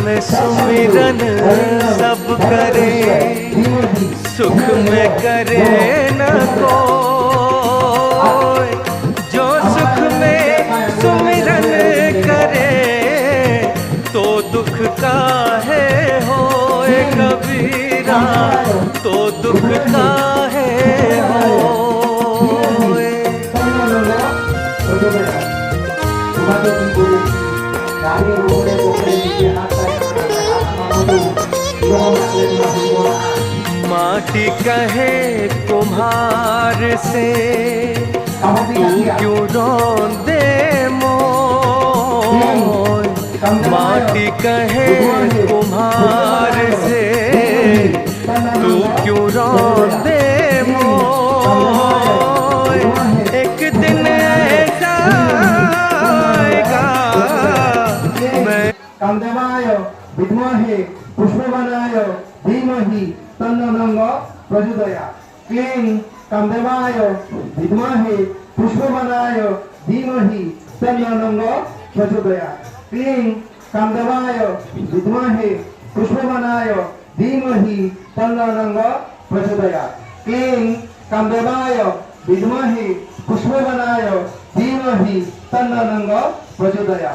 में सुमिरन सब करे, सुख में करे न कोई। जो सुख में सुमिरन करे, तो दुख काहे होए कबीरा, तो दुख काहे होए। माटी कहे कुम्हार से, तू क्यों रोंदे मोय। माटी कहे कुम्हार से, तू क्यों रोंदे मोय। एक दिन ऐसा आएगा मैं। कामदेवाय विद्महे पुष्पवनाय धीमहि तन्नो प्रचोदयात्। क्लीं कामदेवाय विद्महे पुष्पवनाय धीमहि तन्नो प्रचोदयात्। क्लीं कामदेवाय विद्महे पुष्पवनाय धीमहि तन्नो प्रचोदयात्। क्लीं कामदेवाय विद्महे पुष्पवनाय धीमहि तन्नो प्रचोदयात्।